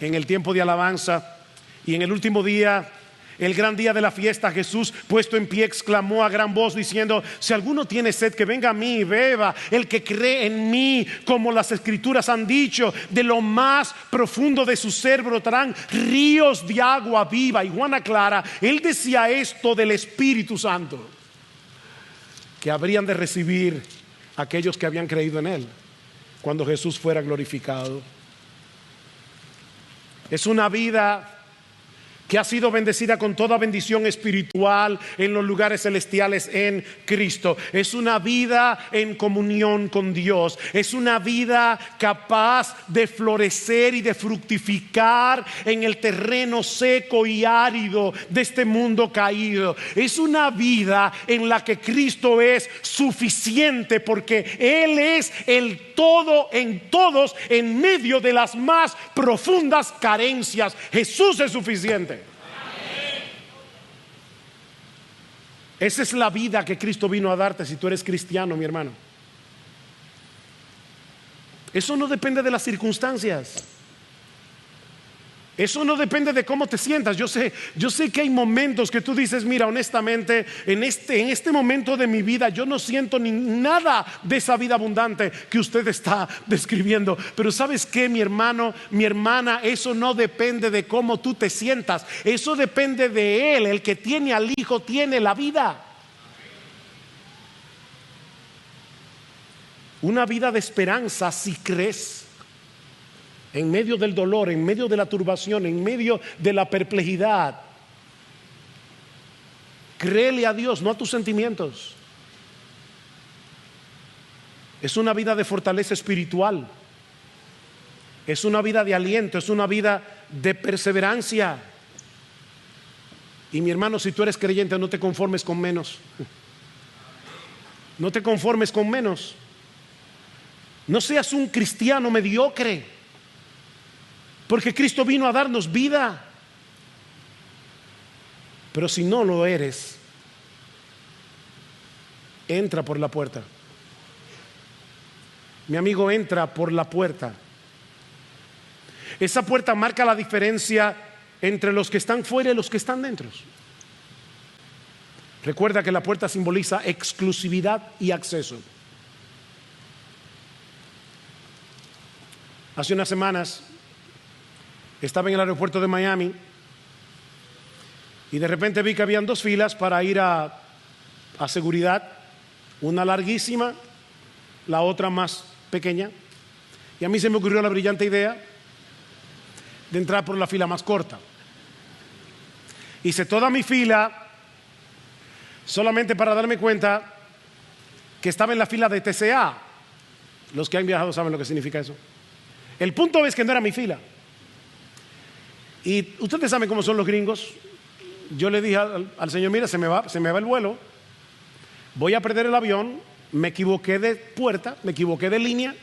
en el tiempo de alabanza, y en el último día, el gran día de la fiesta, Jesús, puesto en pie, exclamó a gran voz diciendo: si alguno tiene sed, que venga a mí y beba. El que cree en mí, como las escrituras han dicho, de lo más profundo de su ser brotarán ríos de agua viva. Y Juan aclara, él decía esto del Espíritu Santo que habrían de recibir aquellos que habían creído en él cuando Jesús fuera glorificado. Es una vida que ha sido bendecida con toda bendición espiritual en los lugares celestiales en Cristo. Es una vida en comunión con Dios. Es una vida capaz de florecer y de fructificar en el terreno seco y árido de este mundo caído. Es una vida en la que Cristo es suficiente, porque Él es el todo en todos, en medio de las más profundas carencias. Jesús es suficiente. Esa es la vida que Cristo vino a darte si tú eres cristiano, mi hermano. Eso no depende de las circunstancias. Eso no depende de cómo te sientas. Yo sé que hay momentos que tú dices: mira, honestamente, en este momento de mi vida yo no siento nada de esa vida abundante que usted está describiendo. Pero ¿sabes qué, mi hermano, mi hermana? Eso no depende de cómo tú te sientas. Eso depende de Él. El que tiene al Hijo tiene la vida. Una vida de esperanza si crees. En medio del dolor, en medio de la turbación, en medio de la perplejidad, créele a Dios, no a tus sentimientos. Es una vida de fortaleza espiritual. Es una vida de aliento, es una vida de perseverancia. Y mi hermano, si tú eres creyente, no te conformes con menos. No te conformes con menos. No seas un cristiano mediocre. Porque Cristo vino a darnos vida. Pero si no lo eres, entra por la puerta. Mi amigo, entra por la puerta. Esa puerta marca la diferencia entre los que están fuera y los que están dentro. Recuerda que la puerta simboliza exclusividad y acceso. Hace unas semanas estaba en el aeropuerto de Miami y de repente vi que habían dos filas para ir a seguridad, una larguísima, la otra más pequeña, y a mí se me ocurrió la brillante idea de entrar por la fila más corta. Hice toda mi fila solamente para darme cuenta que estaba en la fila de TCA. Los que han viajado saben lo que significa eso. El punto es que no era mi fila. Y ustedes saben cómo son los gringos. Yo le dije al señor: mira, se me va el vuelo, voy a perder el avión, me equivoqué de puerta, me equivoqué de línea.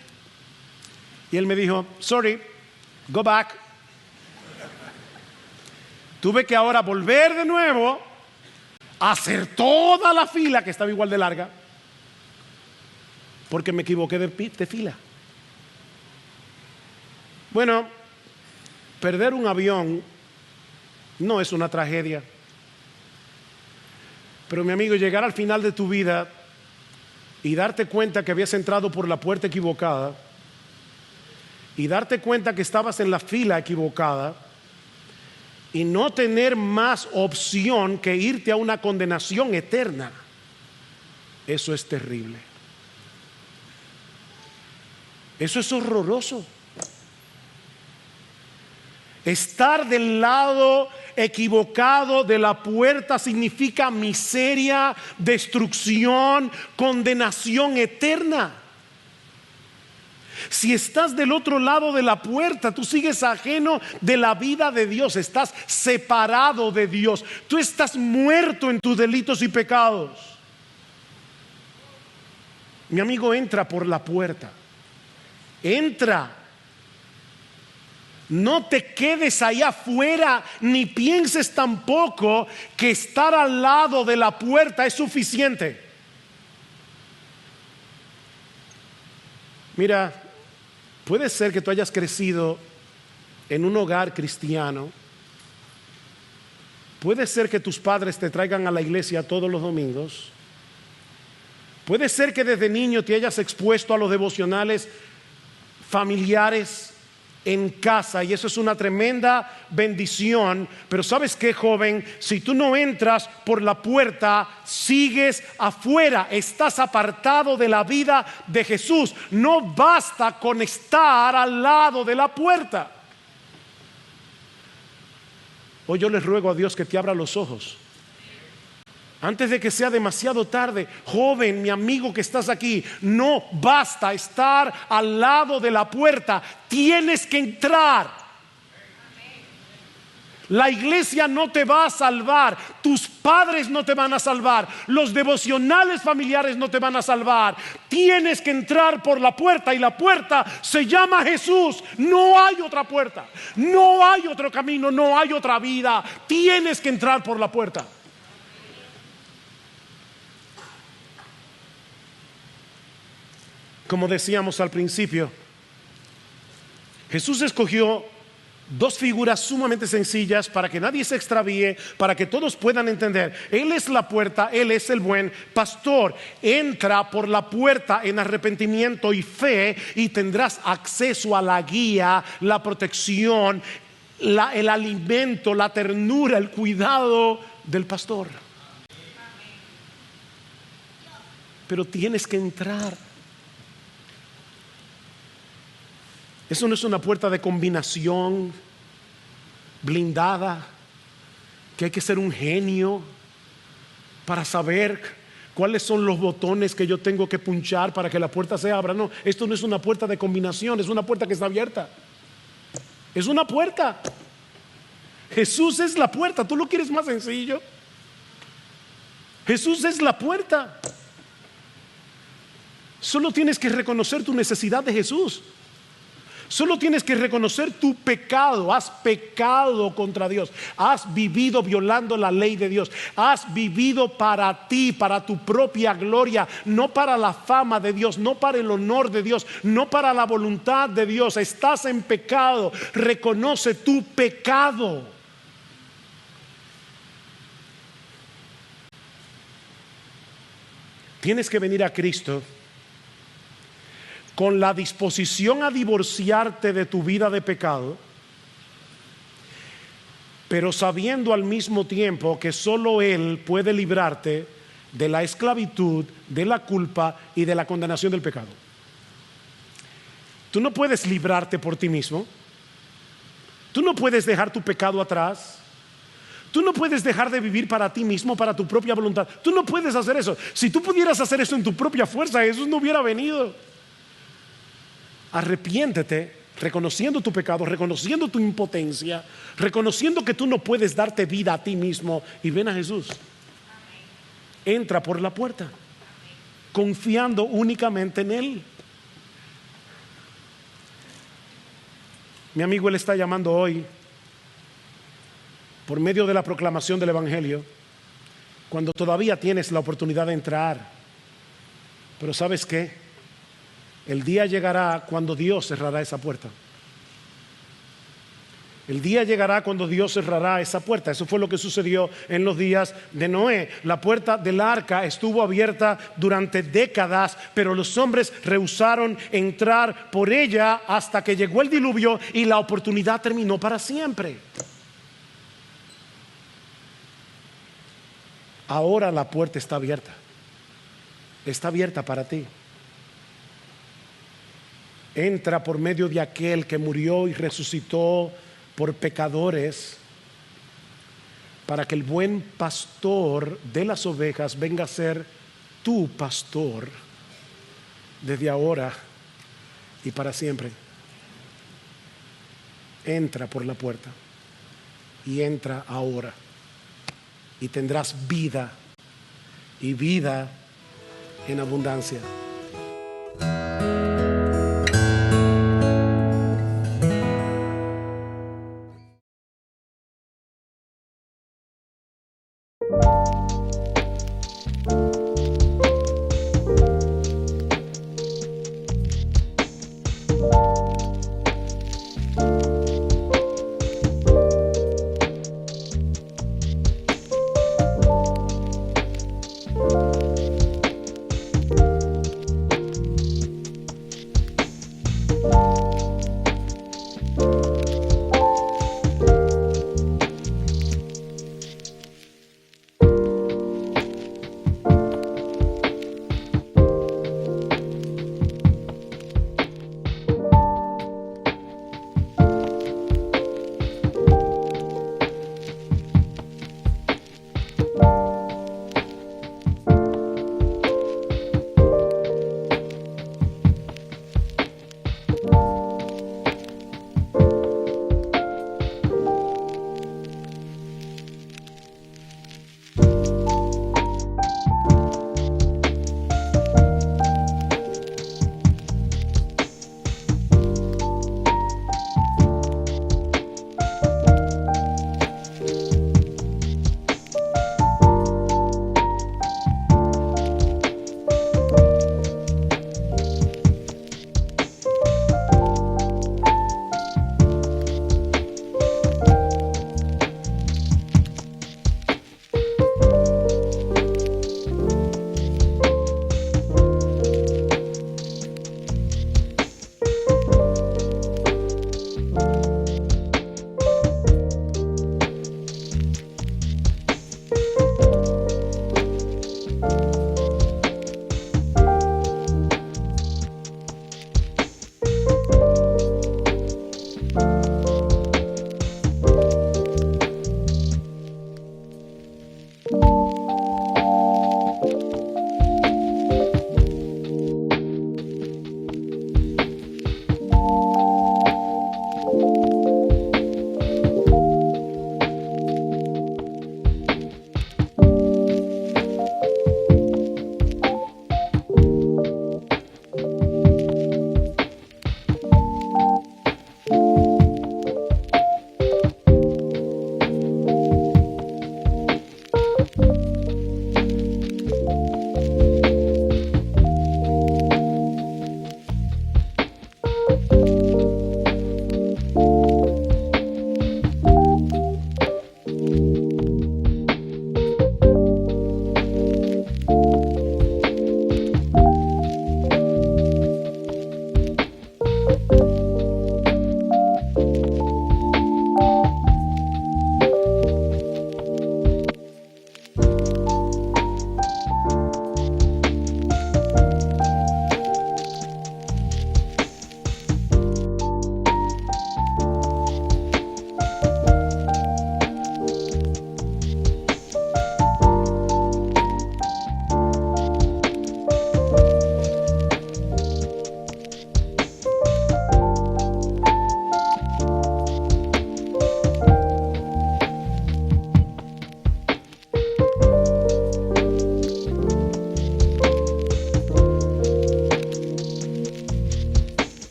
Y él me dijo: sorry, go back. Tuve que ahora volver de nuevo a hacer toda la fila, que estaba igual de larga, porque me equivoqué de fila. Bueno, perder un avión no es una tragedia. Pero mi amigo, llegar al final de tu vida y darte cuenta que habías entrado por la puerta equivocada, y darte cuenta que estabas en la fila equivocada, y no tener más opción que irte a una condenación eterna, eso es terrible. Eso es horroroso. Estar del lado equivocado de la puerta significa miseria, destrucción, condenación eterna. Si estás del otro lado de la puerta, tú sigues ajeno de la vida de Dios, estás separado de Dios, tú estás muerto en tus delitos y pecados. Mi amigo, entra por la puerta, entra. No te quedes allá afuera, ni pienses tampoco que estar al lado de la puerta es suficiente. Mira, puede ser que tú hayas crecido en un hogar cristiano. Puede ser que tus padres te traigan a la iglesia todos los domingos. Puede ser que desde niño te hayas expuesto a los devocionales familiares en casa, y eso es una tremenda bendición. Pero ¿sabes qué, joven? Si tú no entras por la puerta, sigues afuera, estás apartado de la vida de Jesús. No basta con estar al lado de la puerta. Hoy yo les ruego a Dios que te abra los ojos antes de que sea demasiado tarde. Joven, mi amigo que estás aquí, no basta estar al lado de la puerta, tienes que entrar. La iglesia no te va a salvar, tus padres no te van a salvar, los devocionales familiares no te van a salvar. Tienes que entrar por la puerta, y la puerta se llama Jesús. No hay otra puerta, no hay otro camino, no hay otra vida. Tienes que entrar por la puerta. Como decíamos al principio, Jesús escogió dos figuras sumamente sencillas para que nadie se extravíe, para que todos puedan entender. Él es la puerta, Él es el buen pastor. Entra por la puerta en arrepentimiento y fe, y tendrás acceso a la guía, la protección, el alimento, la ternura, el cuidado del pastor. Pero tienes que entrar. Eso no es una puerta de combinación blindada, que hay que ser un genio para saber cuáles son los botones que yo tengo que punchar para que la puerta se abra. No, esto no es una puerta de combinación, es una puerta que está abierta. Es una puerta. Jesús es la puerta. ¿Tú lo quieres más sencillo? Jesús es la puerta. Solo tienes que reconocer tu necesidad de Jesús. Solo tienes que reconocer tu pecado. Has pecado contra Dios. Has vivido violando la ley de Dios. Has vivido para ti, para tu propia gloria, no para la fama de Dios, no para el honor de Dios, no para la voluntad de Dios. Estás en pecado. Reconoce tu pecado. Tienes que venir a Cristo con la disposición a divorciarte de tu vida de pecado, pero sabiendo al mismo tiempo que solo Él puede librarte de la esclavitud, de la culpa y de la condenación del pecado. Tú no puedes librarte por ti mismo. Tú no puedes dejar tu pecado atrás. Tú no puedes dejar de vivir para ti mismo, para tu propia voluntad. Tú no puedes hacer eso. Si tú pudieras hacer eso en tu propia fuerza, Jesús no hubiera venido. Arrepiéntete, reconociendo tu pecado, reconociendo tu impotencia, reconociendo que tú no puedes darte vida a ti mismo, y ven a Jesús. Entra por la puerta, confiando únicamente en Él. Mi amigo, Él está llamando hoy, por medio de la proclamación del Evangelio, cuando todavía tienes la oportunidad de entrar. Pero ¿sabes qué? El día llegará cuando Dios cerrará esa puerta. El día llegará cuando Dios cerrará esa puerta. Eso fue lo que sucedió en los días de Noé. La puerta del arca estuvo abierta durante décadas, pero los hombres rehusaron entrar por ella hasta que llegó el diluvio y la oportunidad terminó para siempre. Ahora la puerta está abierta. Está abierta para ti. Entra por medio de aquel que murió y resucitó por pecadores, para que el buen pastor de las ovejas venga a ser tu pastor desde ahora y para siempre. Entra por la puerta y entra ahora y tendrás vida y vida en abundancia.